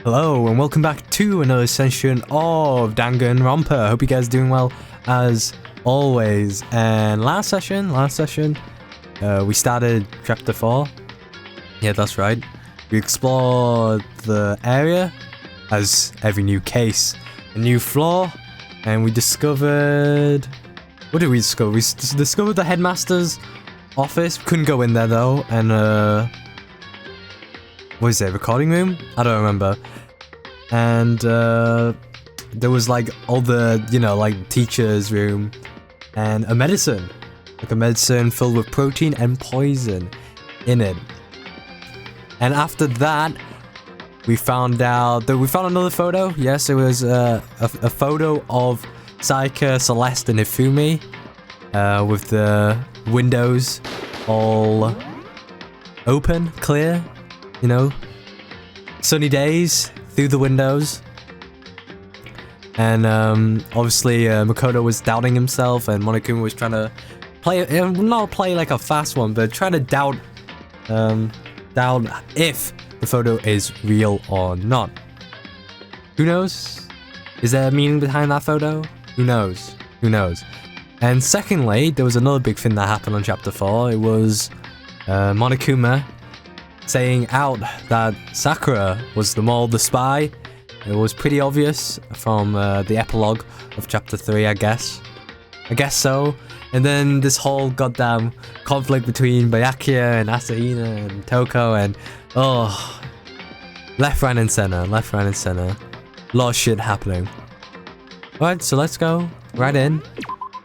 Hello and welcome back to another session of Danganronpa. I hope you guys are doing well as always. And last session, we started chapter 4. Yeah, that's right. We explored the area as every new case, a new floor, and we discovered... What did we discover? We discovered the headmaster's office. Couldn't go in there though, and what is it, recording room? I don't remember. And there was like all the, like teacher's room and a medicine. Like a medicine filled with protein and poison in it. And after that, we found out that we found another photo. Yes, it was a photo of Saika, Celeste, and Ifumi with the windows all open, clear. Sunny days through the windows. And obviously Makoto was doubting himself, and Monokuma was trying to not play like a fast one, but trying to doubt if the photo is real or not. Who knows? Is there a meaning behind that photo? Who knows? Who knows? And secondly, there was another big thing that happened on chapter 4. It was Monokuma saying out that Sakura was the mole, the spy. It was pretty obvious from the epilogue of chapter 3, I guess. I guess so. And then this whole goddamn conflict between Byakuya and Asahina and Toko, and left, right, and center. Left, right, and center. A lot of shit happening. Alright, so let's go right in.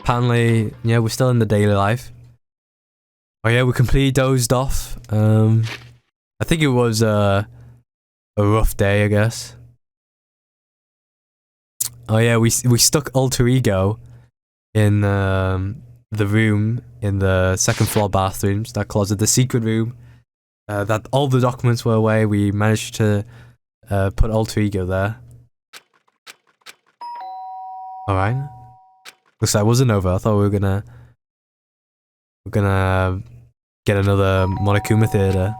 Apparently, yeah, we're still in the daily life. Oh yeah, we completely dozed off. I think it was a rough day, I guess. Oh yeah, we stuck Alter Ego in the room in the second floor bathrooms, that closet, the secret room. That all the documents were away. We managed to put Alter Ego there. Alright. Looks like it wasn't over. I thought we were gonna get another Monokuma theater.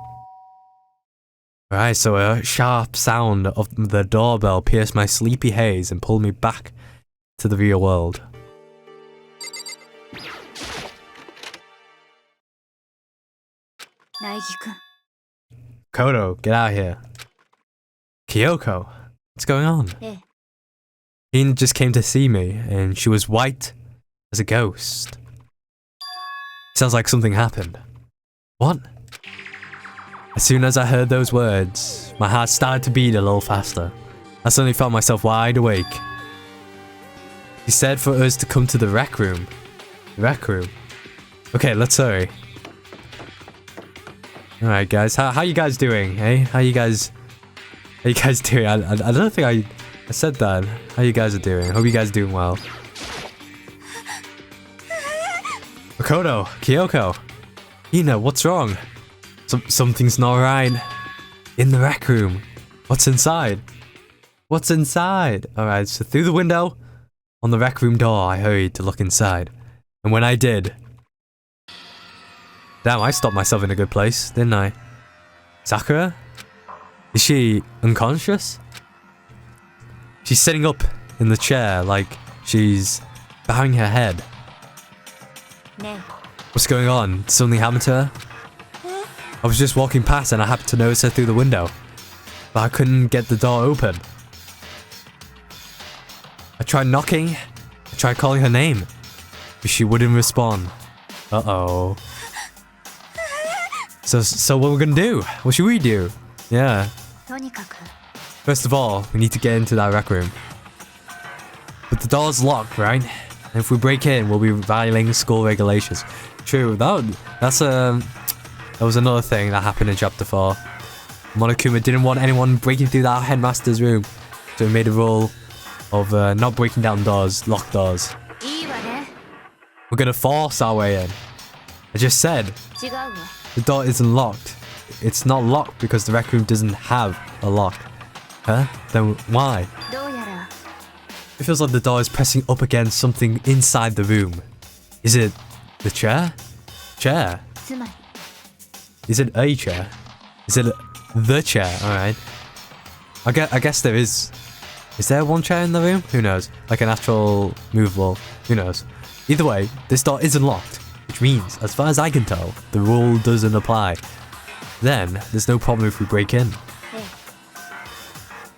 Alright, so a sharp sound of the doorbell pierced my sleepy haze and pulled me back to the real world. Kodo, get out of here. Kyoko, what's going on? He just came to see me, and she was white as a ghost. Sounds like something happened. What? As soon as I heard those words, my heart started to beat a little faster. I suddenly felt myself wide awake. He said for us to come to the rec room. Rec room? Okay, let's hurry. Alright guys, how you guys doing, eh? How you guys doing? I don't think I said that. How you guys are doing? Hope you guys are doing well. Makoto, Kyoko, Ina, what's wrong? Something's not right. In the rec room. What's inside? What's inside? Alright, so through the window, on the rec room door, I hurried to look inside. And when I did... Damn, I stopped myself in a good place, didn't I? Sakura? Is she unconscious? She's sitting up in the chair like she's bowing her head. What's going on? Did something happen to her? I was just walking past and I happened to notice her through the window, but I couldn't get the door open. I tried knocking, I tried calling her name, but she wouldn't respond. Uh-oh. So what we're gonna do? What should we do? Yeah. First of all, we need to get into that rec room. But the door's locked, right? And if we break in, we'll be violating school regulations. True, that was another thing that happened in chapter 4. Monokuma didn't want anyone breaking through that headmaster's room, so he made a rule of not breaking down doors, locked doors. We're gonna force our way in. I just said, the door isn't locked. It's not locked because the rec room doesn't have a lock. Huh? Then why? It feels like the door is pressing up against something inside the room. Is it the chair? Chair? Is it a chair? Is it the chair? Alright. I guess there is. Is there one chair in the room? Who knows? Like an actual movable. Who knows? Either way, this door isn't locked, which means, as far as I can tell, the rule doesn't apply. Then, there's no problem if we break in.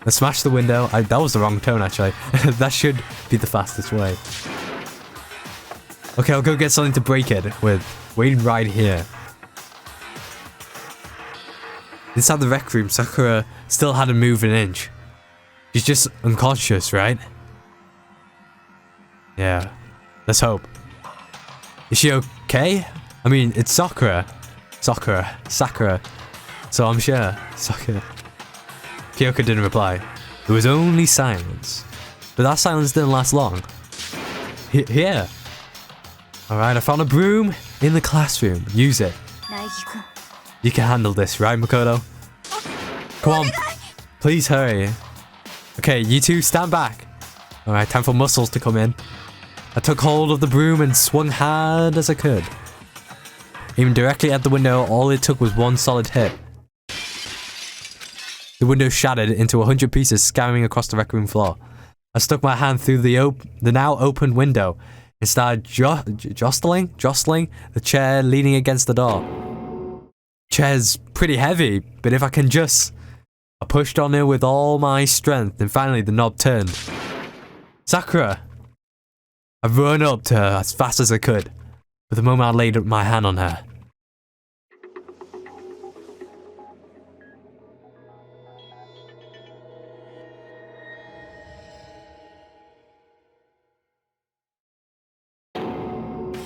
Let's smash the window. That was the wrong tone, actually. That should be the fastest way. Okay, I'll go get something to break it with. Waiting right here. Inside the rec room, Sakura still hadn't moved an inch. She's just unconscious, right? Yeah. Let's hope. Is she okay? I mean, it's Sakura. Sakura. So I'm sure. Sakura. Kyoko didn't reply. There was only silence. But that silence didn't last long. Here. Alright, I found a broom in the classroom. Use it. You can handle this, right, Makoto? Come on. Please hurry. Okay, you two stand back. Alright, time for muscles to come in. I took hold of the broom and swung hard as I could. Aiming directly at the window, all it took was one solid hit. The window shattered into 100 pieces, scattering across the rec room floor. I stuck my hand through the now open window and started jostling the chair leaning against the door. Chair's pretty heavy, but if I can just... I pushed on it with all my strength, and finally the knob turned. Sakura! I ran up to her as fast as I could, but the moment I laid my hand on her.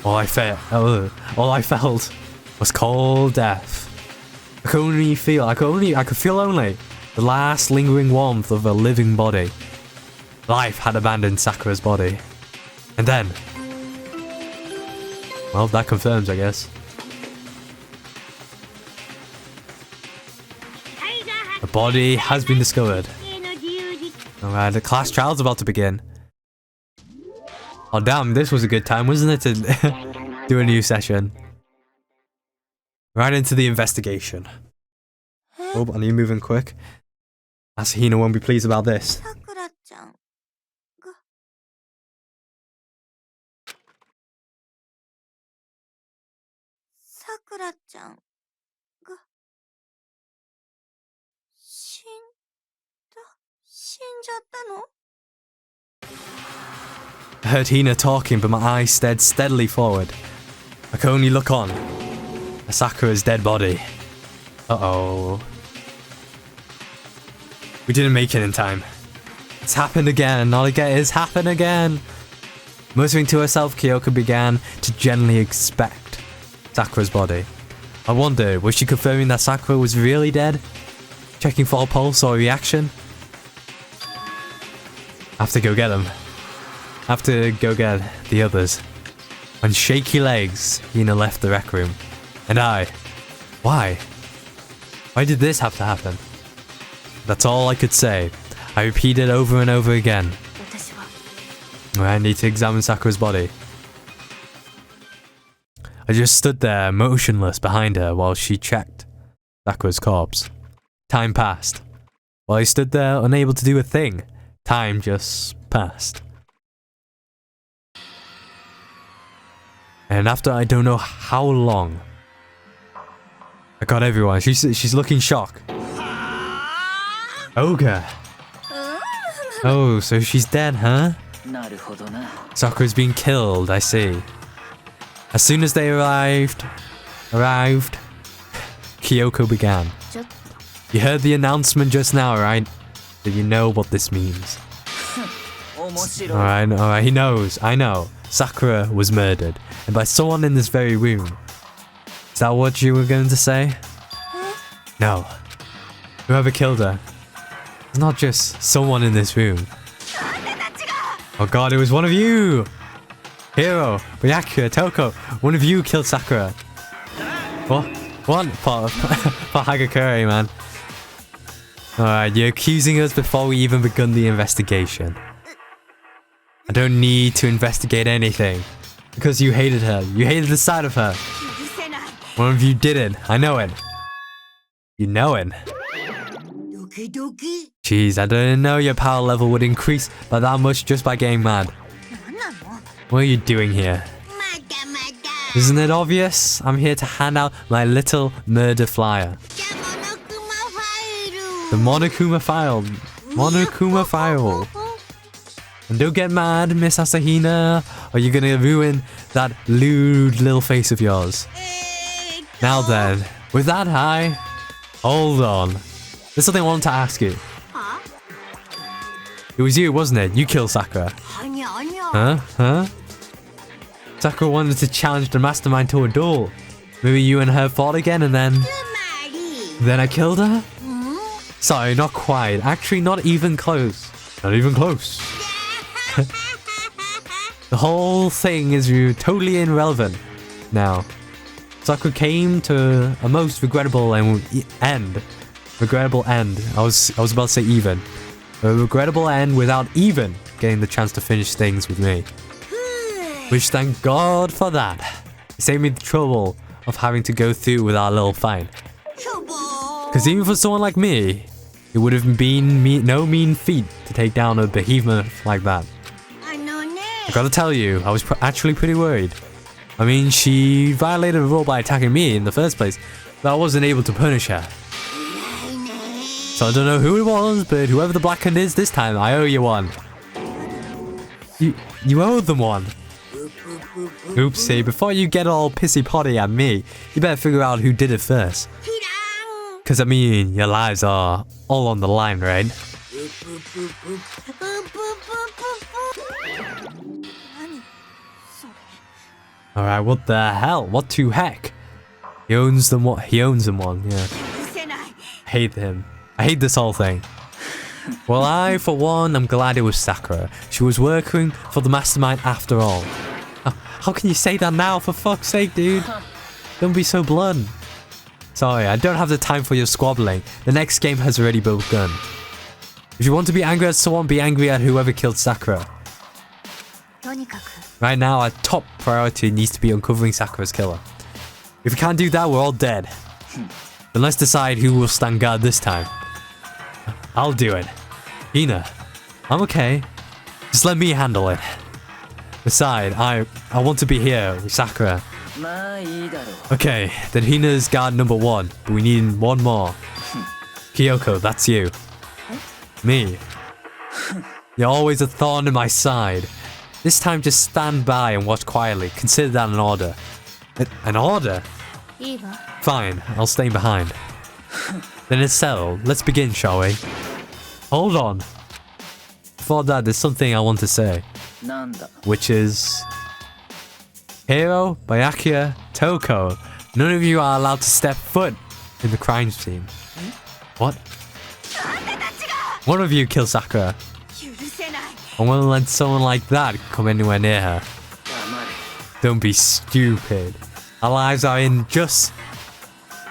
All I felt was cold death. I could feel only the last lingering warmth of a living body. Life had abandoned Sakura's body. And then... well, that confirms, I guess. A body has been discovered. Alright, the class trial's about to begin. Oh damn, this was a good time, wasn't it, to do a new session. Right into the investigation. Oh, I need moving quick. Asahina won't be pleased about this. Sakura-chanが死んじゃったの? I heard Hina talking, but my eyes stared steadily forward. I could only look on. At Sakura's dead body. Uh-oh. We didn't make it in time. It's happened again. Not again. It's happened again. Muttering to herself, Kyoko began to gently inspect Sakura's body. I wondered, was she confirming that Sakura was really dead? Checking for a pulse or a reaction? I have to go get them. I have to go get the others. On shaky legs, Hina left the rec room. And I... why? Why did this have to happen? That's all I could say. I repeated over and over again. I need to examine Sakura's body. I just stood there, motionless behind her while she checked Sakura's corpse. Time passed. While I stood there, unable to do a thing, time just passed. And after I don't know how long, I got everyone. She's looking shocked. Ogre. Oh, so she's dead, huh? Sakura's been killed, I see. As soon as they arrived, Kyoko began. You heard the announcement just now, right? Do you know what this means? Alright, he knows, I know. Sakura was murdered, and by someone in this very room. Is that what you were going to say? No. Whoever killed her. It's not just someone in this room. Oh god, it was one of you! Hiro, Byakuya, Toko, one of you killed Sakura. What? What? For Hagakure, man. Alright, you're accusing us before we even begun the investigation. I don't need to investigate anything. Because you hated her. You hated the sight of her. One of you did it. I know it. You know it. Jeez, I didn't know your power level would increase by that much just by getting mad. What are you doing here? Isn't it obvious? I'm here to hand out my little murder flyer. The Monokuma file. Monokuma file. And don't get mad, Miss Asahina, or you're gonna ruin that lewd little face of yours. Now then, with that high, hold on. There's something I wanted to ask you. It was you, wasn't it? You killed Sakura. Huh? Sakura wanted to challenge the mastermind to a duel. Maybe you and her fought again and then I killed her? Sorry, not quite. Actually, not even close. Not even close. The whole thing is totally irrelevant now. Sakura came to a most regrettable end. Regrettable end. I was about to say even. A regrettable end without even getting the chance to finish things with me. Which thank God for that. It saved me the trouble of having to go through with our little fight. Because even for someone like me, it would have been no mean feat to take down a behemoth like that. I gotta tell you, I was actually pretty worried. I mean, she violated the rule by attacking me in the first place, but I wasn't able to punish her. So I don't know who it was, but whoever the black hand is this time, I owe you one. You owe them one. Oopsie, before you get all pissy-potty at me, you better figure out who did it first. Cause I mean, your lives are all on the line, right? Alright, what the hell? What to heck? He owns them what? He owns them one, yeah. I hate him. I hate this whole thing. Well, I, for one, am glad it was Sakura. She was working for the mastermind after all. How can you say that now, for fuck's sake, dude? Don't be so blunt. Sorry, I don't have the time for your squabbling. The next game has already begun. If you want to be angry at someone, be angry at whoever killed Sakura. Right now, our top priority needs to be uncovering Sakura's killer. If we can't do that, we're all dead. Then let's decide who will stand guard this time. I'll do it. Hina, I'm okay. Just let me handle it. Besides, I want to be here with Sakura. Okay, then Hina's guard number 1, but we need one more. Kyoko, that's you. Me. You're always a thorn in my side. This time just stand by and watch quietly. Consider that an order. An order? Fine, I'll stay behind. Then it's settled. Let's begin, shall we? Hold on. Before that, there's something I want to say. Which is... Hiro, Byakuya, Toko, none of you are allowed to step foot in the crime scene. What? One of you kill Sakura. I won't let someone like that come anywhere near her. Don't be stupid. Our lives are in just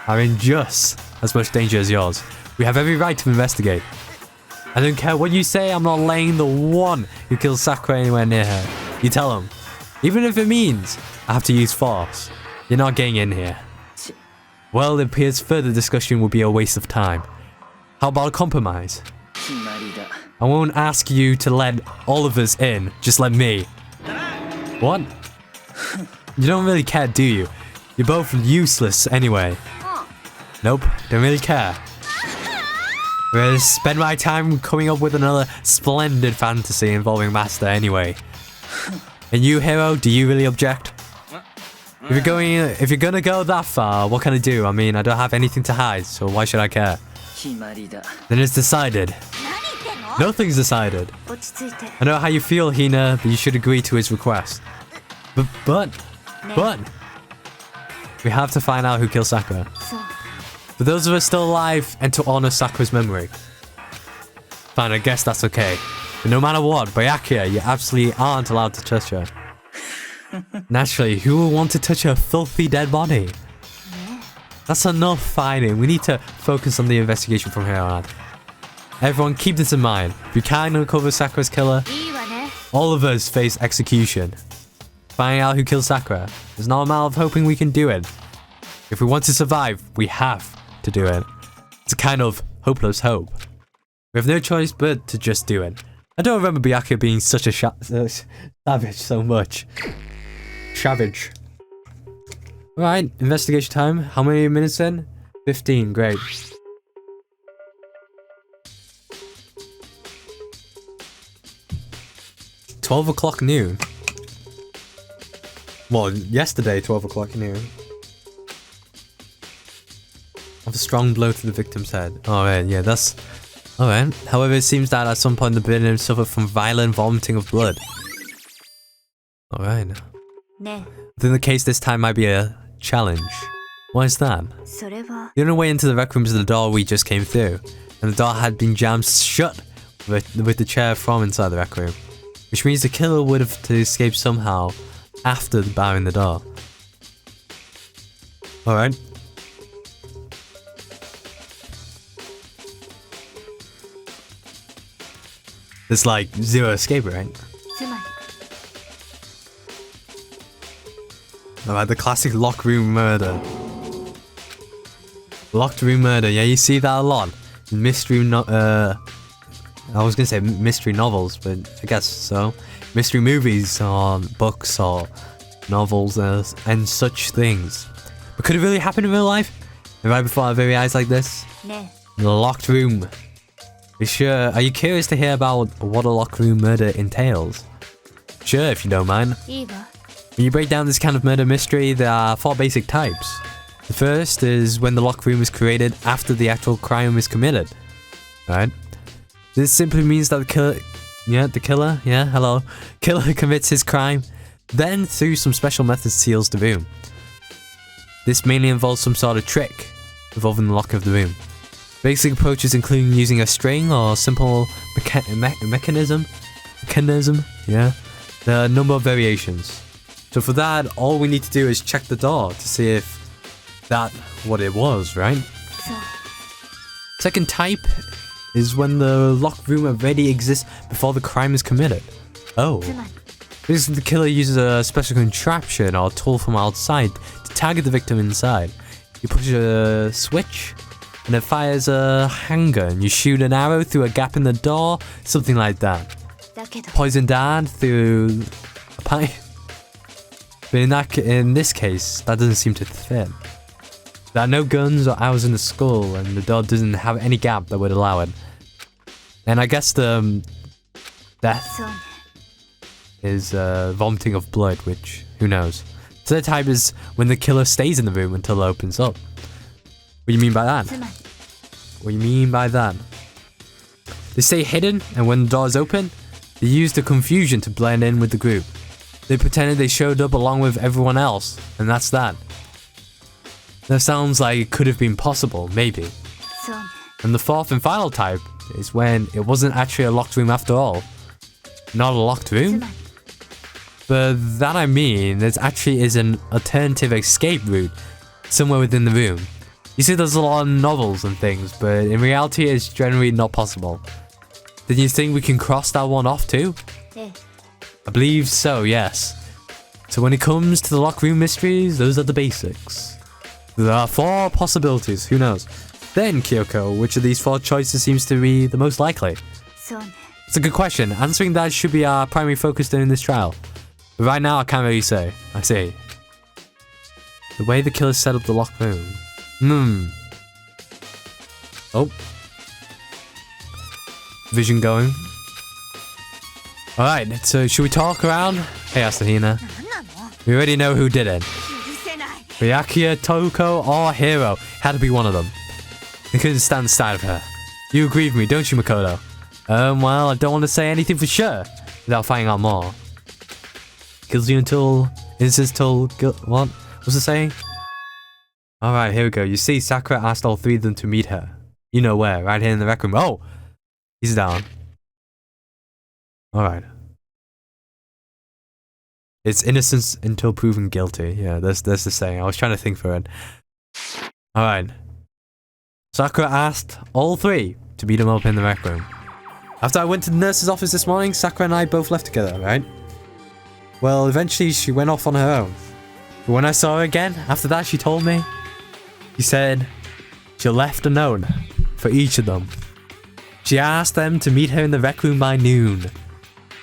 as much danger as yours. We have every right to investigate. I don't care what you say, I'm not laying the one who kills Sakura anywhere near her. You tell him. Even if it means I have to use force. You're not getting in here. Well, it appears further discussion would be a waste of time. How about a compromise? I won't ask you to let all of us in, just let me. What? You don't really care, do you? You're both useless anyway. Nope, don't really care. I'm gonna spend my time coming up with another splendid fantasy involving Master anyway. And you, Hiro, do you really object? If you're gonna go that far, what can I do? I mean, I don't have anything to hide, so why should I care? Then it's decided. Nothing's decided. I know how you feel, Hina, but you should agree to his request. But... We have to find out who killed Sakura. For those of us still alive, and to honor Sakura's memory. Fine, I guess that's okay. But no matter what, Byakuya, you absolutely aren't allowed to touch her. Naturally, who will want to touch her filthy dead body? That's enough fighting. We need to focus on the investigation from here on. Everyone, keep this in mind. If you can uncover Sakura's killer, all of us face execution. Finding out who killed Sakura is not a matter of hoping we can do it. If we want to survive, we have to do it. It's a kind of hopeless hope. We have no choice but to just do it. I don't remember Byakuya being such a savage so much. Savage. Alright, investigation time. How many minutes in? 15, great. $12 noon. Well, yesterday, 12 o'clock noon. Of a strong blow to the victim's head. Alright, yeah, that's... Alright. However, it seems that at some point the victim suffered from violent vomiting of blood. Alright. Then the case this time might be a challenge. Why is that? The only way into the rec room is the door we just came through. And the door had been jammed shut with the chair from inside the rec room. Which means the killer would have to escape somehow after barring the door. Alright. There's like zero escape, right? Alright, the classic locked room murder. Locked room murder, yeah, you see that a lot. Mystery I was gonna say mystery novels, but I guess so. Mystery movies or books or novels and such things. But could it really happen in real life? And right before our very eyes like this? In the locked room. Are you curious to hear about what a locked room murder entails? Sure, if you don't mind. When you break down this kind of murder mystery, there are 4 basic types. The first is when the locked room is created after the actual crime is committed. Right? This simply means that the killer commits his crime, then through some special methods seals the room. This mainly involves some sort of trick involving the lock of the room. Basic approaches including using a string or simple mechanism. Yeah. There are a number of variations. So for that, all we need to do is check the door to see if that's what it was, right? Second type is when the locked room already exists before the crime is committed. Oh. This is the killer uses a special contraption or tool from outside to target the victim inside. You push a switch and it fires a handgun. You shoot an arrow through a gap in the door, something like that. Poison dart through a pipe. But in this case, that doesn't seem to fit. There are no guns or arrows in the skull, and the door doesn't have any gap that would allow it. And I guess the death is vomiting of blood, which, who knows. Third type is when the killer stays in the room until it opens up. What do you mean by that? What do you mean by that? They stay hidden, and when the door is open, they use the confusion to blend in with the group. They pretended they showed up along with everyone else, and that's that. That sounds like it could have been possible, maybe. And the fourth and final type is when it wasn't actually a locked room after all. Not a locked room? But that I mean, there actually is an alternative escape route somewhere within the room. You see there's a lot of novels and things, but in reality it's generally not possible. Then you think we can cross that one off too? I believe so, yes. So when it comes to the locked room mysteries, those are the basics. There are 4 possibilities, who knows? Then, Kyoko, which of these 4 choices seems to be the most likely? It's a good question. Answering that should be our primary focus during this trial. But right now, I can't really say. I see. The way the killer set up the locked room. Oh. Vision going. Alright, so should we talk around? Hey, Asahina. We already know who did it. Byakuya, Toko, or Hiro. Had to be one of them. They couldn't stand the sight of her. You agree with me, don't you, Makoto? Well, I don't want to say anything for sure without finding out more. Kills you until innocence till what? What's the saying? Alright, here we go. You see, Sakura asked all 3 of them to meet her. You know where, right here in the rec room. Oh! He's down. Alright. It's innocence until proven guilty. Yeah, that's the saying. I was trying to think for it. Alright. Sakura asked all 3 to meet him up in the rec room. After I went to the nurse's office this morning, Sakura and I both left together, right? Well, eventually she went off on her own. But when I saw her again, after that she told me, she said she left a note for each of them. She asked them to meet her in the rec room by noon.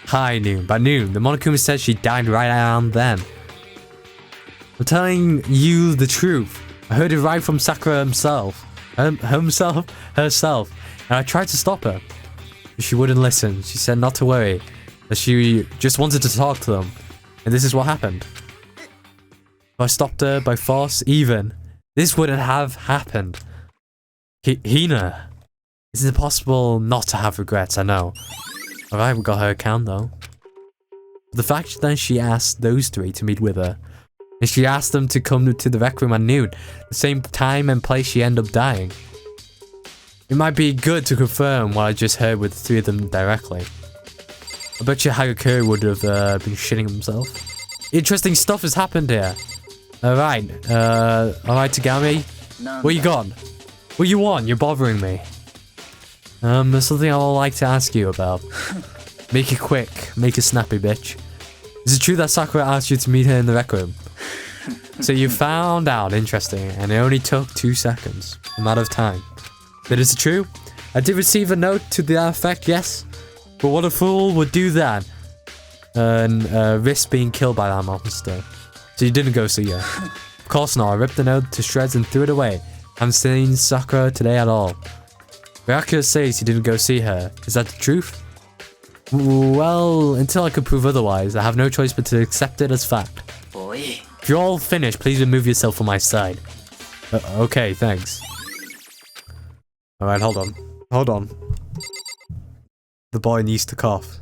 High noon. By noon, the Monokuma said she died right around then. I'm telling you the truth. I heard it right from Sakura herself. Herself. And I tried to stop her. But she wouldn't listen. She said not to worry. That she just wanted to talk to them. And this is what happened. If I stopped her by force, even, this wouldn't have happened. Hina. It's impossible not to have regrets, I know. Alright, we got her account though. The fact that she asked those three to meet with her. And she asked them to come to the rec room at noon. The same time and place she ended up dying. It might be good to confirm what I just heard with the three of them directly. I bet you Hagakure would have been shitting himself. Interesting stuff has happened here. Alright, alright Tagami. Where you gone? What you want? You're bothering me. There's something I would like to ask you about. Make it quick. Make it snappy, bitch. Is it true that Sakura asked you to meet her in the rec room? So you found out, interesting, and it only took 2 seconds. Amount of time. But is it true? I did receive a note to that effect, yes. But what a fool would do that? And risk being killed by that monster. So you didn't go see her. Of course not. I ripped the note to shreds and threw it away. I haven't seen Sakura today at all. Ryakura says you didn't go see her. Is that the truth? Well, until I could prove otherwise, I have no choice but to accept it as fact. Boy. If you're all finished, please remove yourself from my side. Okay, thanks. Alright, hold on. Hold on. The boy needs to cough.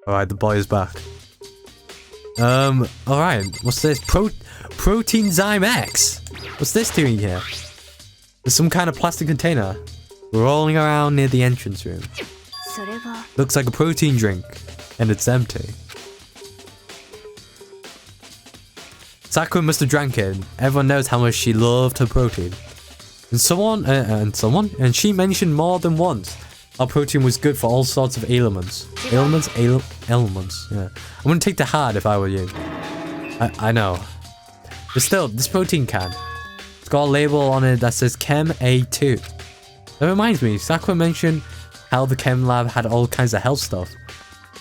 Alright, the boy is back. Alright, what's this? Protein Zyme X! What's this doing here? There's some kind of plastic container rolling around near the entrance room. Looks like a protein drink, and it's empty. Sakura must have drank it. Everyone knows how much she loved her protein. And she mentioned more than once how protein was good for all sorts of ailments. Ailments? Yeah. I wouldn't take the hard if I were you. I know. But still, this protein can. It's got a label on it that says Chem A2. That reminds me, Sakura mentioned how the chem lab had all kinds of health stuff.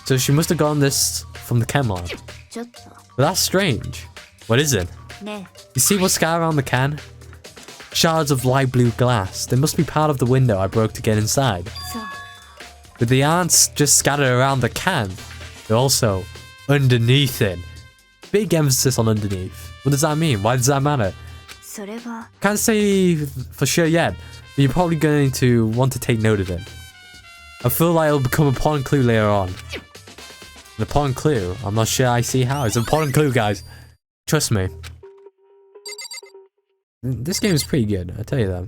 So she must have gotten this from the chem lab. But that's strange. What is it? You see what's scattered around the can? Shards of light blue glass. They must be part of the window I broke to get inside. But the aren't just scattered around the can. They're also underneath it. Big emphasis on underneath. What does that mean? Why does that matter? Can't say for sure yet, but you're probably going to want to take note of it. I feel like it'll become a important clue later on. An important clue? I'm not sure I see how. It's an important clue, guys. Trust me. This game is pretty good, I tell you that.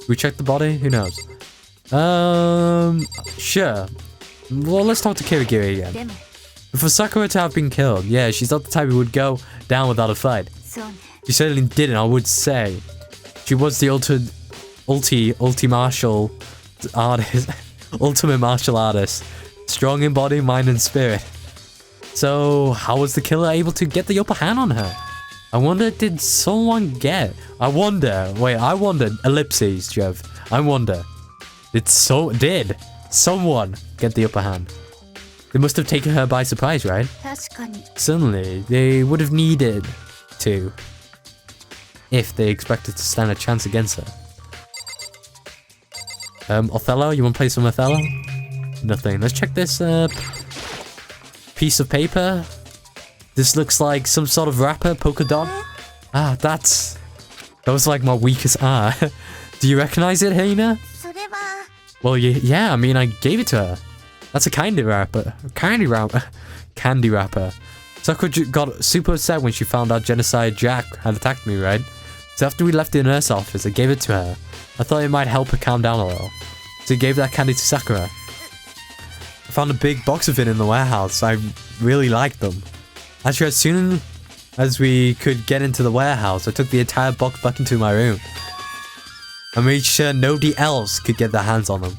We check the body? Who knows? Sure. Well, let's talk to Kirigiri again. For Sakura to have been killed, yeah, she's not the type who would go down without a fight. She certainly didn't, I would say. She was the ultimate martial artist. Strong in body, mind, and spirit. So, how was the killer able to get the upper hand on her? I wonder, did someone get... ellipses, Jeff. I wonder. Did someone get the upper hand? They must have taken her by surprise, right? Certainly, they would have needed to. If they expected to stand a chance against her. Othello? You want to play some Othello? Nothing. Let's check this, piece of paper. This looks like some sort of wrapper, polka dot. Ah, that was like my weakest art. Do you recognize it, Hina? Well, yeah, I mean, I gave it to her. That's a candy wrapper. Candy wrapper. Sakura got super upset when she found out Genocide Jack had attacked me, right? So after we left the nurse office, I gave it to her. I thought it might help her calm down a little. So I gave that candy to Sakura. I found a big box of it in the warehouse. I really liked them. Actually, as soon as we could get into the warehouse, I took the entire box back into my room. I made sure nobody else could get their hands on them.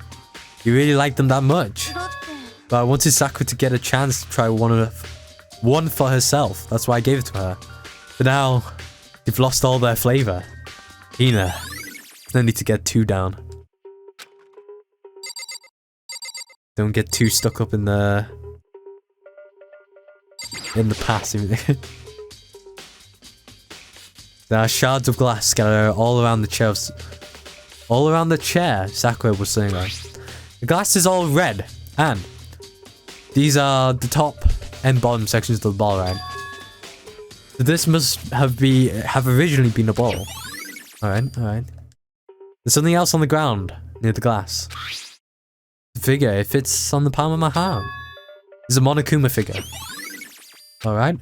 You really liked them that much. But I wanted Sakura to get a chance to try one for herself. That's why I gave it to her. But now, they've lost all their flavor. Hina. No need to get too down. Don't get too stuck up in the past. There are shards of glass scattered all around the chairs. All around the chair, Sakura was saying that. The glass is all red, and these are the top and bottom sections of the ball, right? So this must have originally been a ball. Alright. There's something else on the ground near the glass. The figure, it fits on the palm of my hand. It's a Monokuma figure. Alright.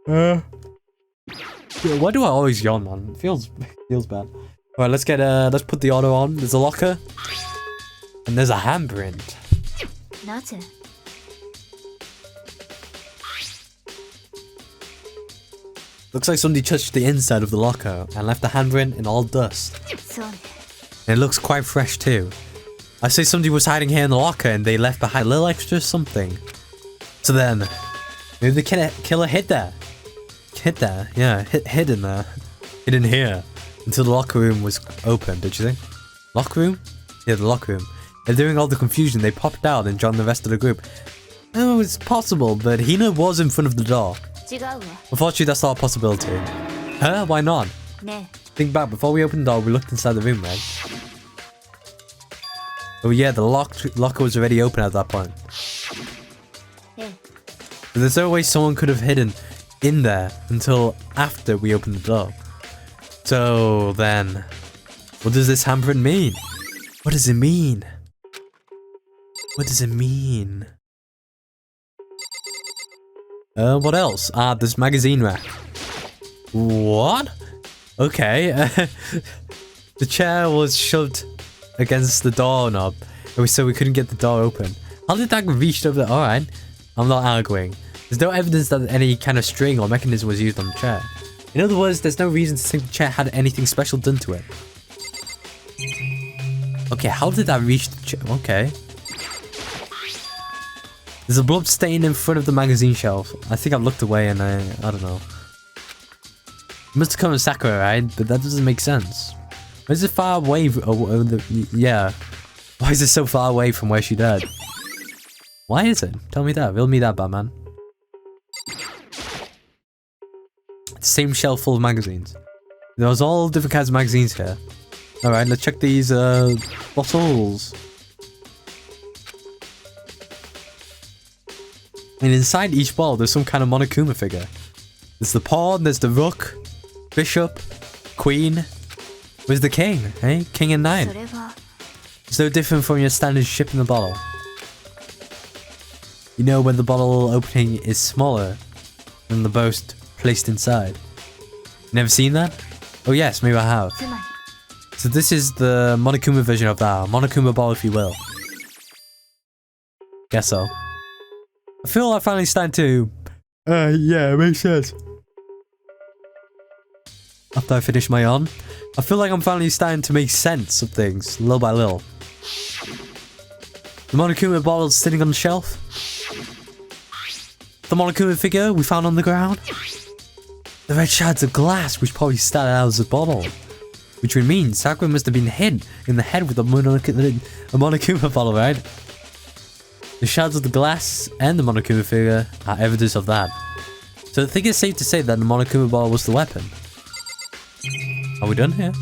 Why do I always yawn, man? It feels bad. Alright, let's put the auto on. There's a locker. And there's a handprint. Looks like somebody touched the inside of the locker and left the handprint in all dust. And it looks quite fresh too. I say somebody was hiding here in the locker and they left behind a little extra something. So then, maybe the killer hid there. Yeah, hid in there. Hid in here. Until the locker room was open, did you think? Locker room? Yeah, the locker room. And during all the confusion, they popped out and joined the rest of the group. Oh, it's possible, but Hina was in front of the door. Unfortunately, that's not a possibility. Huh? Why not? Think back, before we opened the door, we looked inside the room, right? Oh yeah, the locker was already open at that point. But there's no way someone could have hidden in there until after we opened the door. So then, what does this handprint mean? What does it mean? What does it mean? What else? Ah, this magazine rack. What? Okay. The chair was shoved against the doorknob, so we couldn't get the door open. How did that reach over there? Alright. I'm not arguing. There's no evidence that any kind of string or mechanism was used on the chair. In other words, there's no reason to think the chair had anything special done to it. Okay, how did that reach the chair? Okay. There's a blood stain in front of the magazine shelf. I think I looked away and I don't know. It must have come from Sakura, right? But that doesn't make sense. Why is it far away? Yeah. Why is it so far away from where she died? Why is it? Tell me that. Riddle me that, Batman. Same shelf full of magazines. There was all different kinds of magazines here. Alright, let's check these bottles. And inside each bottle, there's some kind of Monokuma figure. There's the pawn, there's the rook, bishop, queen. Where's the king? Eh? King and knight. It's no different from your standard ship in the bottle. You know when the bottle opening is smaller than the boast placed inside. Never seen that? Oh yes, maybe I have. So this is the Monokuma version of that. Monokuma ball, if you will. Guess so. I feel like finally starting to... yeah, it makes sense. After I finish my on, I feel like I'm finally starting to make sense of things, little by little. The Monokuma bottle is sitting on the shelf. The Monokuma figure we found on the ground. The red shards of glass, which probably started out as a bottle. Which would mean Sakura must have been hit in the head with a Monokuma bottle, right? The shards of the glass and the Monokuma figure are evidence of that. So I think it's safe to say that the Monokuma bottle was the weapon. Are we done here?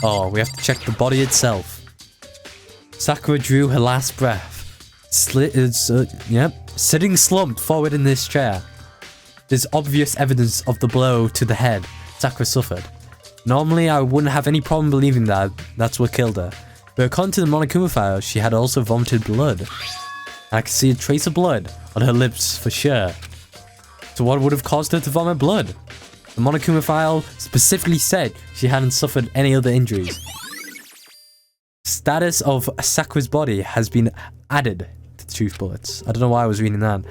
Oh, we have to check the body itself. Sakura drew her last breath. Sitting slumped forward in this chair. There's obvious evidence of the blow to the head Sakura suffered. Normally, I wouldn't have any problem believing that that's what killed her. But according to the Monokuma file, she had also vomited blood. I could see a trace of blood on her lips for sure. So what would have caused her to vomit blood? The Monokuma file specifically said she hadn't suffered any other injuries. Status of Sakura's body has been added to the truth bullets. I don't know why I was reading that.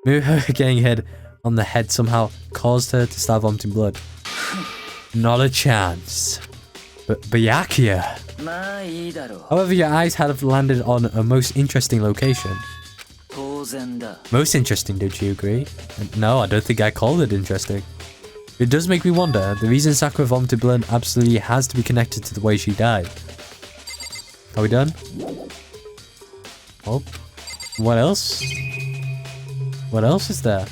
Maybe her getting hit on the head somehow caused her to start vomiting blood. Not a chance. But Byakuya. However, your eyes have landed on a most interesting location. Most interesting, don't you agree? No, I don't think I called it interesting. It does make me wonder, the reason Sakura vomited blood absolutely has to be connected to the way she died. Are we done? Oh. What else? What else is there?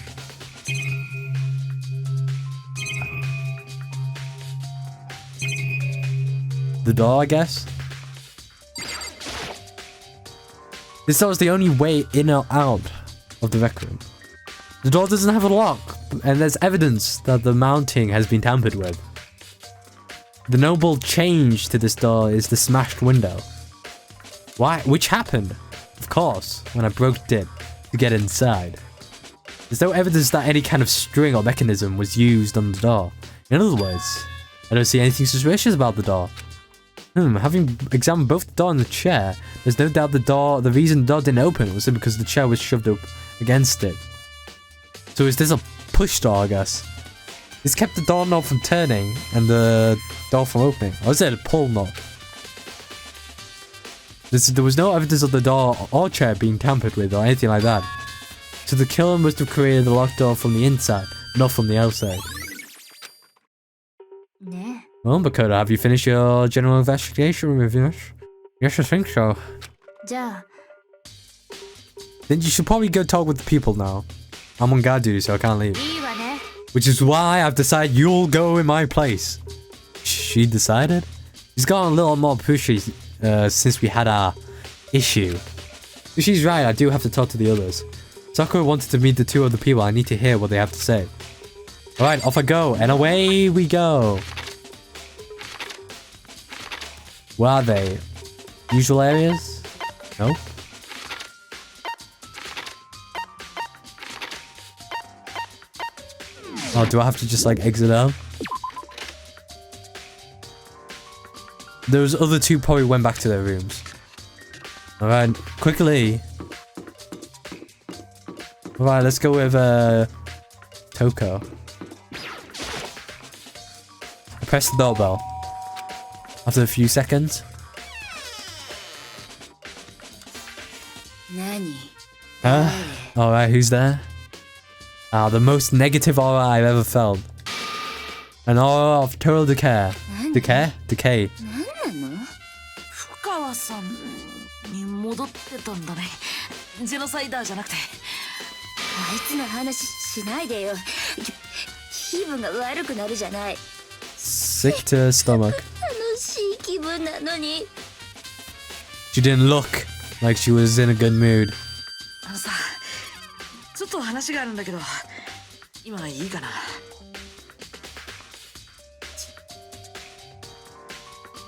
The door, I guess? This door is the only way in or out of the rec room. The door doesn't have a lock, and there's evidence that the mounting has been tampered with. The notable change to this door is the smashed window. Why? Which happened, of course, when I broke it to get inside. There's no evidence that any kind of string or mechanism was used on the door. In other words, I don't see anything suspicious about the door. Having examined both the door and the chair, there's no doubt the reason the door didn't open was because the chair was shoved up against it. So is this a push door, I guess? This kept the doorknob from turning and the door from opening. Or is it a pull knob? There was no evidence of the door or chair being tampered with or anything like that. So the killer must have created the locked door from the inside, not from the outside. Well, Makoto, have you finished your general investigation reviews? Yes, I think so. Then you should probably go talk with the people now. I'm on guard duty, so I can't leave. Which is why I've decided you'll go in my place. She decided? She's gotten a little more pushy since we had our issue. But she's right, I do have to talk to the others. Sakura wanted to meet the two other people. I need to hear what they have to say. Alright, off I go, and away we go. Where are they? Usual areas? No? Oh, do I have to just like exit out? Those other two probably went back to their rooms. Alright, quickly. Alright, let's go with Toko. I press the doorbell. After a few seconds. Huh? Alright, who's there? Ah, the most negative aura I've ever felt. An aura of total decay. Decay? Decay. Sick to stomach. She didn't look like she was in a good mood.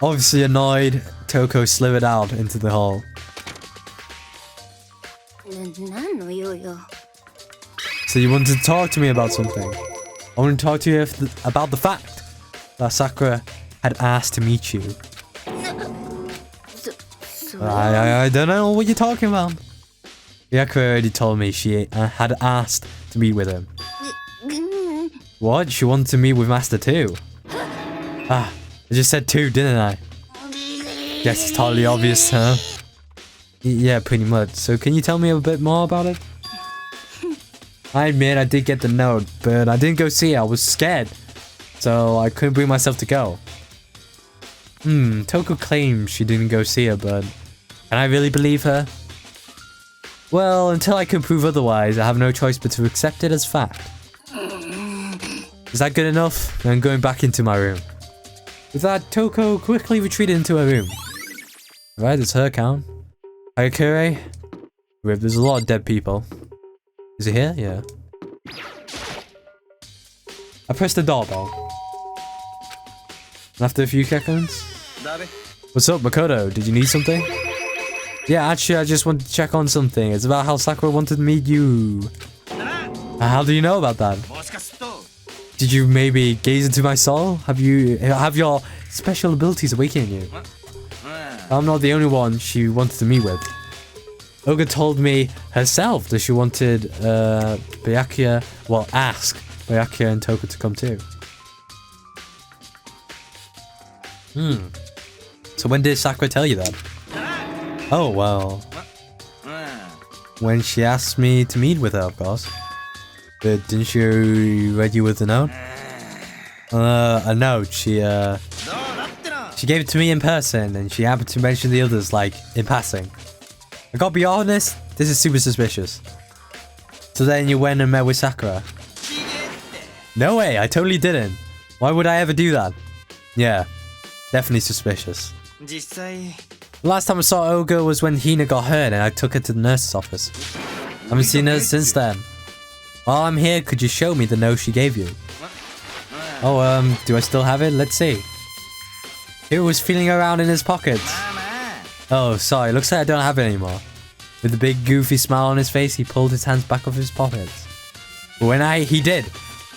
Obviously annoyed, Toko slithered out into the hall. So you wanted to talk to me about something? I want to talk to you about the fact that Sakura had asked to meet you. I don't know what you're talking about. Yakura already told me she had asked to meet with him. What? She wanted to meet with Master 2? Ah, I just said 2, didn't I? Yes, it's totally obvious, huh? Yeah, pretty much. So can you tell me a bit more about it? I admit I did get the note, but I didn't go see it. I was scared. So I couldn't bring myself to go. Toko claims she didn't go see her, but can I really believe her? Well, until I can prove otherwise, I have no choice but to accept it as fact. Is that good enough? Then I'm going back into my room. With that, Toko quickly retreated into her room. Right, it's her count. Hayakure? Rip, there's a lot of dead people. Is he here? Yeah. I pressed the doorbell. And after a few seconds... What's up, Makoto? Did you need something? Yeah, actually, I just wanted to check on something. It's about how Sakura wanted to meet you. How do you know about that? Did you maybe gaze into my soul? Have your special abilities awakened you? I'm not the only one she wanted to meet with. Oga told me herself that she wanted Byakuya, well, ask Byakuya and Toko to come too. So when did Sakura tell you that? Oh, well. When she asked me to meet with her, of course. But didn't she read you with the note? A note. She gave it to me in person, and she happened to mention the others, like, in passing. I gotta be honest, this is super suspicious. So then you went and met with Sakura? No way, I totally didn't. Why would I ever do that? Yeah, definitely suspicious. The last time I saw Olga was when Hina got hurt and I took her to the nurse's office. I haven't seen her since then. While I'm here, could you show me the note she gave you? Oh, do I still have it? Let's see. He was feeling around in his pockets. Oh, sorry, looks like I don't have it anymore. With a big goofy smile on his face, he pulled his hands back off his pockets. But when he did,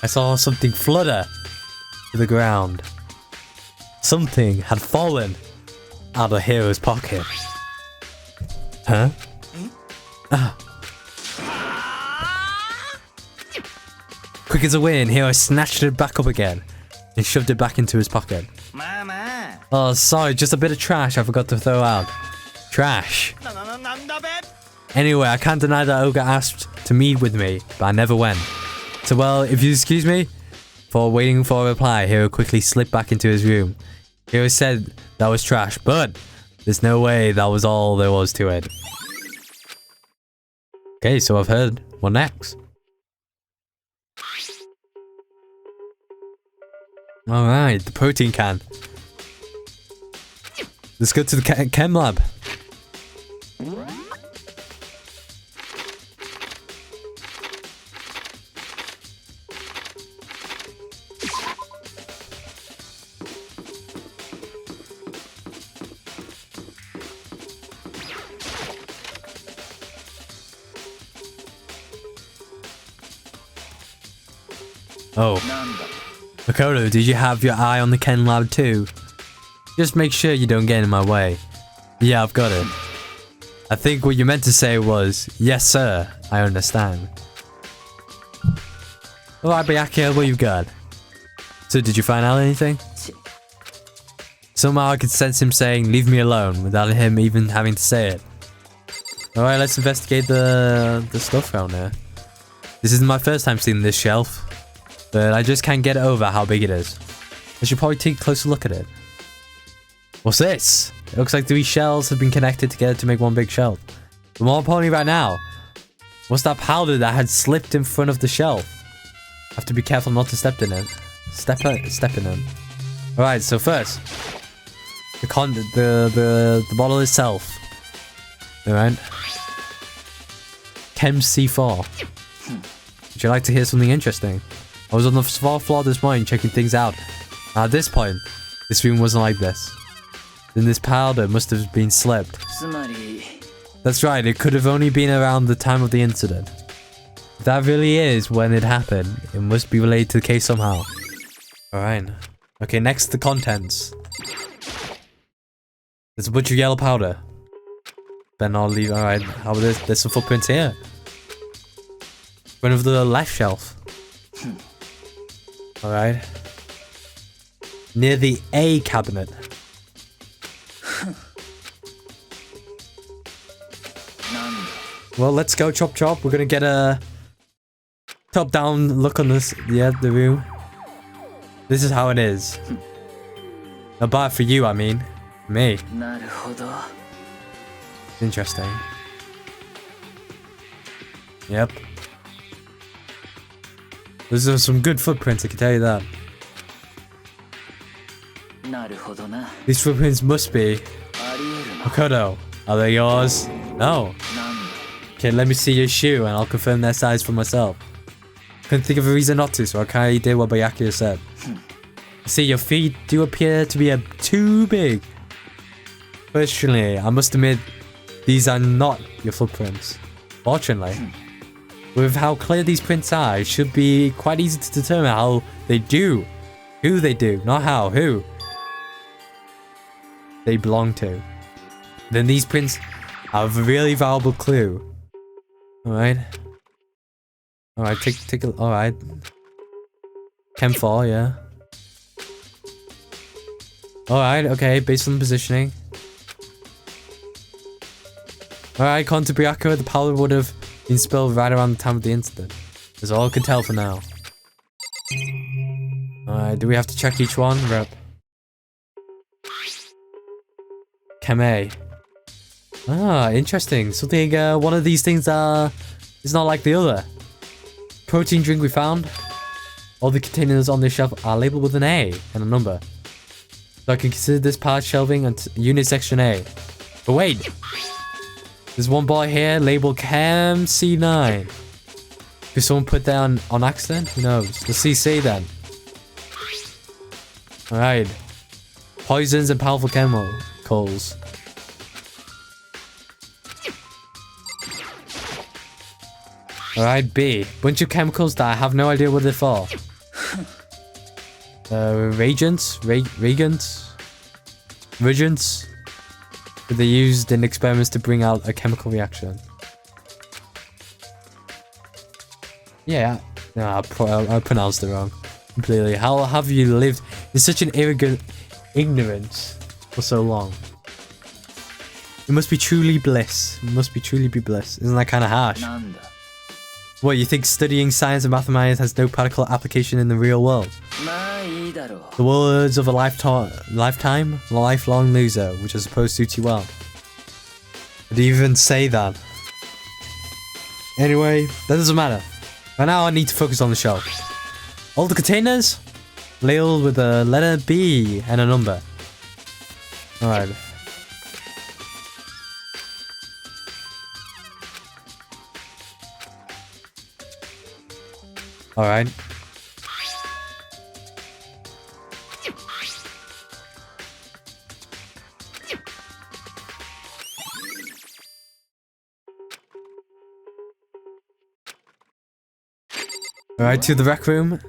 I saw something flutter to the ground. Something had fallen out of Hiro's pocket. Huh? Quick as a wind, Hiro snatched it back up again and shoved it back into his pocket. Oh, sorry, just a bit of trash I forgot to throw out. Trash. Anyway, I can't deny that Olga asked to meet with me, but I never went. So, well, if you excuse me for waiting for a reply, Hiro quickly slipped back into his room. Hiro said that was trash, but there's no way that was all there was to it. Okay, so I've heard. What next? Alright, the protein can. Let's go to the chem lab. Oh. Makoto, did you have your eye on the Ken lab too? Just make sure you don't get in my way. Yeah, I've got it. I think what you meant to say was, yes sir, I understand. Alright, Byakuya, what you got? So did you find out anything? Somehow I could sense him saying, leave me alone, without him even having to say it. Alright, let's investigate the stuff around here. This isn't my first time seeing this shelf, but I just can't get over how big it is. I should probably take a closer look at it. What's this? It looks like 3 shells have been connected together to make one big shelf. But more importantly right now, what's that powder that had slipped in front of the shelf? I have to be careful not to step in it. Step in it. Alright, so first, the bottle itself. Alright. Chem C4. Would you like to hear something interesting? I was on the 4th floor this morning checking things out. Now at this point, this room wasn't like this. Then this powder must have been slipped. That's right, it could have only been around the time of the incident. If that really is when it happened, it must be related to the case somehow. Alright. Okay, next the contents. There's a bunch of yellow powder. Then I'll leave. Alright, how about this? There's some footprints here. Front of the left shelf. Alright. Near the A cabinet. Well, let's go chop chop. We're gonna get a top down look on this. Yeah, the room. This is how it is. Not bad for you, I mean. Me. Interesting. Yep. Those are some good footprints, I can tell you that. These footprints must be Makoto. Are they yours? No. Okay, let me see your shoe and I'll confirm their size for myself. Couldn't think of a reason not to, so I kinda did what Byakuya said. See, your feet do appear to be too big. Personally, I must admit, these are not your footprints. Fortunately. With how clear these prints are, it should be quite easy to determine how they do. Who they do, not how, who they belong to. Then these prints are a really valuable clue. Alright. Alright, take a... Alright. Chem 4, yeah. Alright, okay, based on the positioning. Alright, according to Byakuya, the powder would have been spilled right around the time of the incident. That's all I can tell for now. Alright. Alright, do we have to check each one? Rep. Chem A. Ah, interesting. Something, one of these things is not like the other. Protein drink we found. All the containers on this shelf are labeled with an A and a number. So I can consider this part shelving at unit section A. But wait! There's one bar here labeled Chem C9. Could someone put that on accident? Who knows? The CC then. Alright. Poisons and powerful chemicals. Alright, B. Bunch of chemicals that I have no idea what they're for. Reagents? Reagents? That they used in experiments to bring out a chemical reaction. Yeah, no, I pronounced it wrong. Completely. How have you lived in such an arrogant ignorance for so long? It must be truly bliss. It must be truly be bliss. Isn't that kind of harsh? What, you think studying science and mathematics has no practical application in the real world? The words of a lifelong loser, which I suppose suits you well. Did you even say that? Anyway, that doesn't matter. Right now I need to focus on the show. All the containers labeled with a letter B and a number. Alright. Alright. Alright, to the rec room.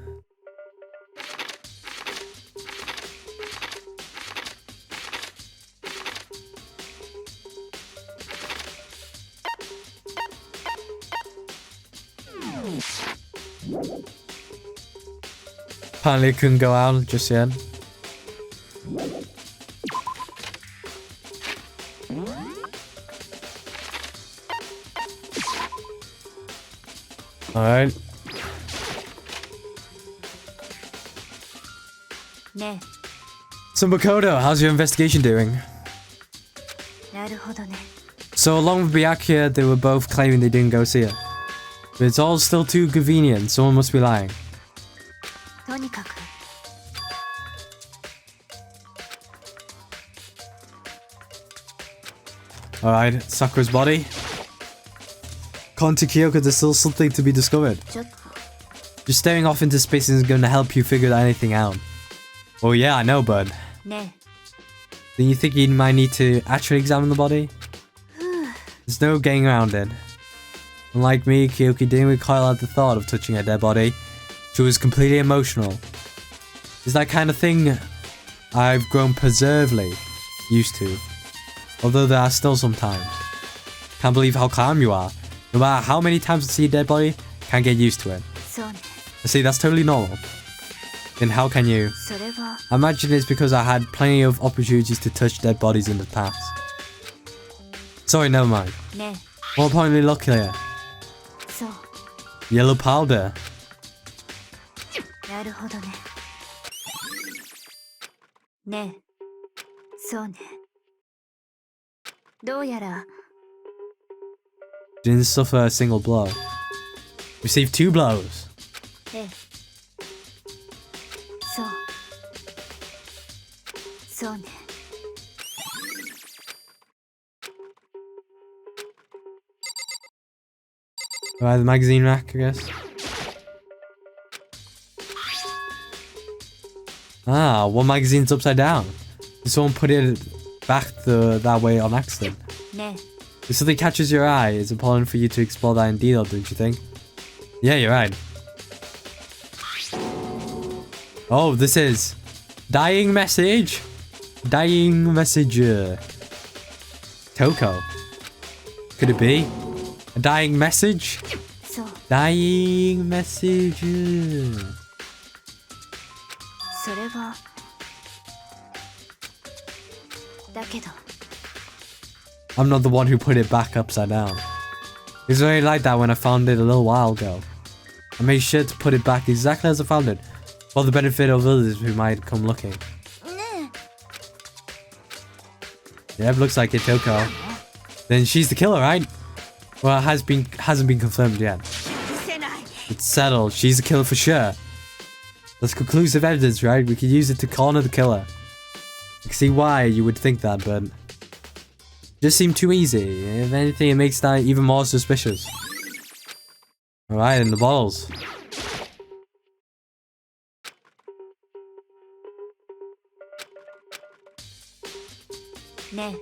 Apparently it couldn't go out just yet. Alright. So Makoto, how's your investigation doing? So along with Byakuya, they were both claiming they didn't go see her. But it's all still too convenient, someone must be lying. Alright, Sakura's body. Contact Kyoko, there's still something to be discovered. Just staring off into space isn't going to help you figure anything out. Oh yeah, I know, bud. Then you think you might need to actually examine the body? There's no getting around it. Unlike me, Kyoki didn't recoil at the thought of touching a dead body. She was completely emotional. It's that kind of thing I've grown perversely used to. Although there are still some times. Can't believe how calm you are. No matter how many times I see a dead body, can't get used to it. See, that's totally normal. Then how can you? I imagine it's because I had plenty of opportunities to touch dead bodies in the past. Sorry, never mind. More pointedly, look here. Yellow powder. Didn't suffer a single blow. Received 2 blows. Right, the magazine rack, I guess. Ah, one magazine's upside down. Did someone put it back that way on accident? If something catches your eye, it's important for you to explore that in detail, don't you think? Yeah, you're right. Oh, this is dying message. Dying messenger. Toko. Could it be? A dying message? Dying message. I'm not the one who put it back upside down. It was very like that when I found it a little while ago. I made sure to put it back exactly as I found it. For the benefit of others who might come looking. ね Yep, looks like it, Toko. Then she's the killer, right? Well, it hasn't been confirmed yet. えせない It's settled. She's the killer for sure. That's conclusive evidence, right? We could use it to corner the killer. I can see why you would think that, but it just seemed too easy. If anything, it makes that even more suspicious. Alright, and the bottles. Ne.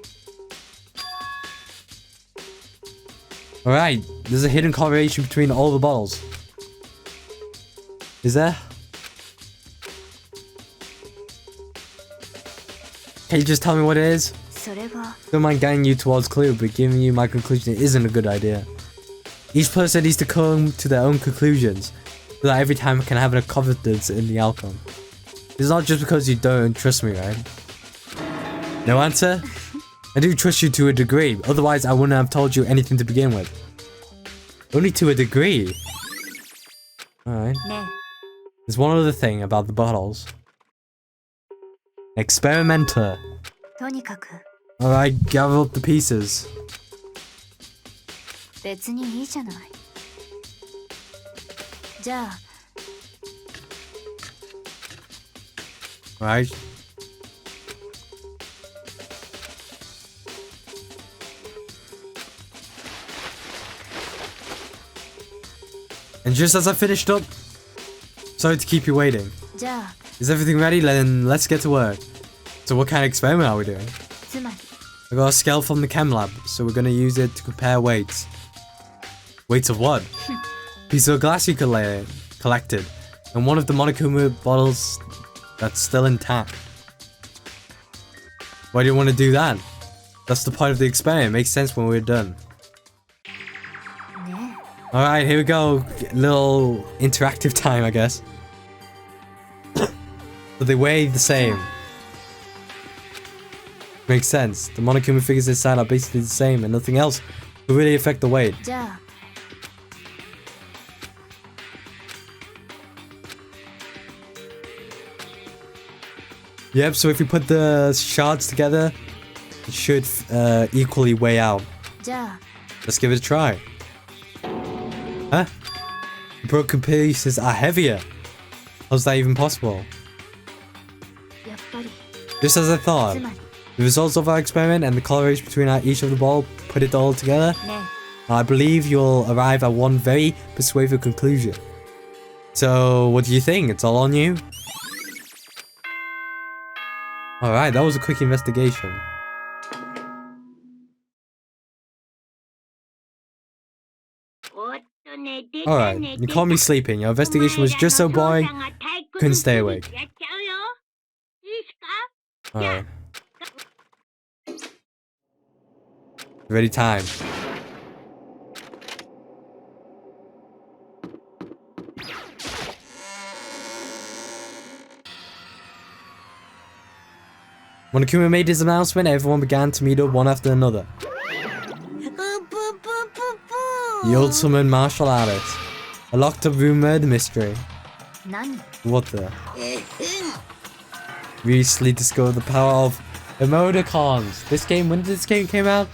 Alright, there's a hidden correlation between all the bottles. Is there? Can you just tell me what it is? それは Don't mind guiding you towards clue, but giving you my conclusion isn't a good idea. Each person needs to come to their own conclusions, so that every time I can have a confidence in the outcome. It's not just because you don't trust me, right? No answer? I do trust you to a degree, otherwise I wouldn't have told you anything to begin with. Only to a degree. Alright. ね There's one other thing about the bottles. Experimenter. とにかく Alright, gather up the pieces. 別にいいじゃないじゃあ Right? And just as I finished up, sorry to keep you waiting. じゃあ Is everything ready? Then let's get to work. So what kind of experiment are we doing? つまり I got a scale from the chem lab, so we're gonna use it to compare weights. Weights of what? Piece of glass you collected, and one of the Monokuma bottles that's still intact. Why do you want to do that? That's the part of the experiment. It makes sense when we're done. ね Alright, here we go. Little interactive time, I guess. But they weigh the same. Makes sense. The Monokuma figures inside are basically the same, and nothing else will really affect the weight. じゃあ Yep, so if you put the shards together, it should equally weigh out. じゃあ Let's give it a try. Huh? The broken pieces are heavier. How's that even possible? やっぱり Just as I thought. つまり The results of our experiment and the correlation between each of the ball, put it all together, ね I believe you'll arrive at one very persuasive conclusion. So, what do you think? It's all on you? Alright, that was a quick investigation. Alright, you caught me sleeping. Your investigation was just so boring, couldn't stay awake. Alright. Ready time. When Akuma made his announcement, everyone began to meet up one after another. The ultimate martial artist. A locked up room murder mystery. 何 What the? Recently discovered the power of emoticons. This game, when did this game came out?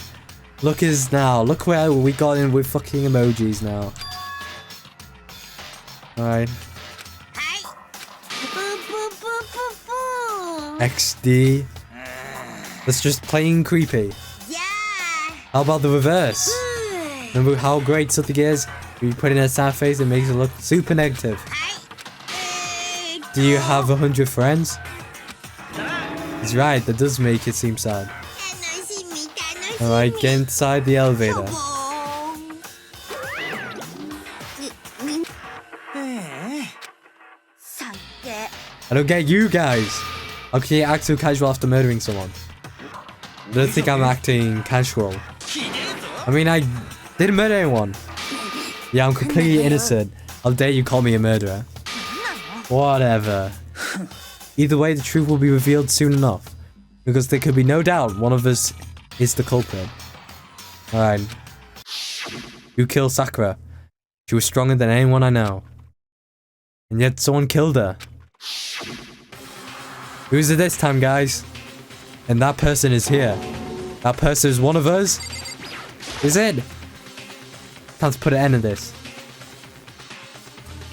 Look is now. Look where we got in with fucking emojis now. Alright. XD. That's just plain creepy. Yeah How about the reverse? Remember how great something is? When you put in a sad face, it makes it look super negative. Do you have 100 friends? He's right, that does make it seem sad. Alright, get inside the elevator. I don't get you guys. How can you act so casual after murdering someone? I don't think I'm acting casual. I mean, I didn't murder anyone. Yeah, I'm completely innocent. How dare you call me a murderer? Whatever. Either way, the truth will be revealed soon enough. Because there could be no doubt one of us is the culprit. Alright. You killed Sakura. She was stronger than anyone I know. And yet someone killed her. Who's it this time, guys? And that person is here. That person is one of us. Is it? Time to put an end to this.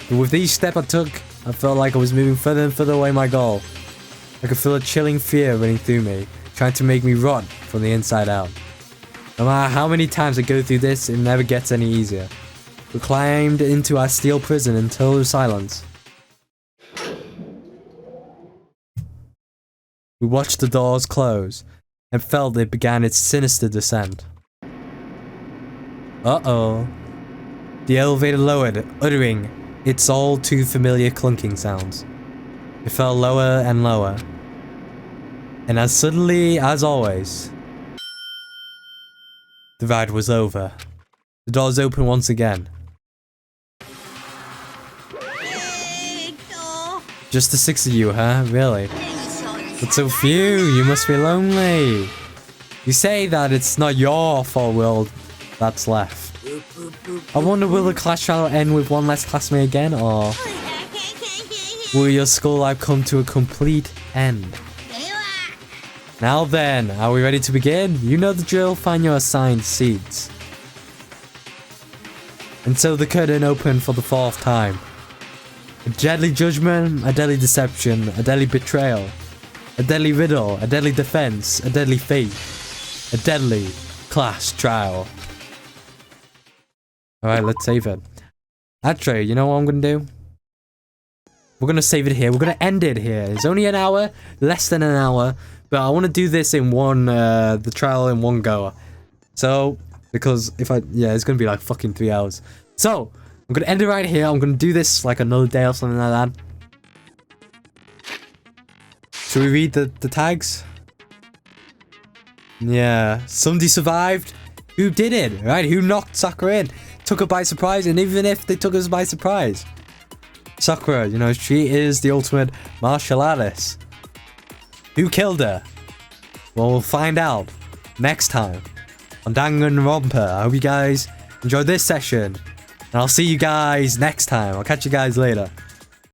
But with each step I took, I felt like I was moving further and further away from my goal. I could feel a chilling fear running through me, trying to make me rot from the inside out. No matter how many times I go through this, it never gets any easier. We climbed into our steel prison in total silence. We watched the doors close, and felt it began its sinister descent. Uh-oh. The elevator lowered, uttering its all too familiar clunking sounds. It fell lower and lower. And as suddenly as always, the ride was over. The doors opened once again. Just the 6 of you, huh? Really? But so few, you must be lonely. You say that it's not your fault world that's left. I wonder, will the class trial end with one less classmate again, or will your school life come to a complete end? Now then, are we ready to begin? You know the drill, find your assigned seats. And so the curtain opened for the 4th time. A deadly judgment, a deadly deception, a deadly betrayal, a deadly riddle, a deadly defense, a deadly fate, a deadly class trial. Alright, let's save it. Actually, you know what I'm gonna do? We're gonna save it here. We're gonna end it here. It's only an hour, less than an hour, but I want to do this in one, the trial in one go. So, because if yeah, it's gonna be like fucking 3 hours. So, I'm gonna end it right here. I'm gonna do this like another day or something like that. Should we read the tags? Yeah, somebody survived. Who did it, right? Who knocked Sakura in? Took her by surprise, and even if they took us by surprise, Sakura, you know, she is the ultimate martial artist. Who killed her? Well, we'll find out next time on Danganronpa. I hope you guys enjoyed this session, and I'll see you guys next time. I'll catch you guys later.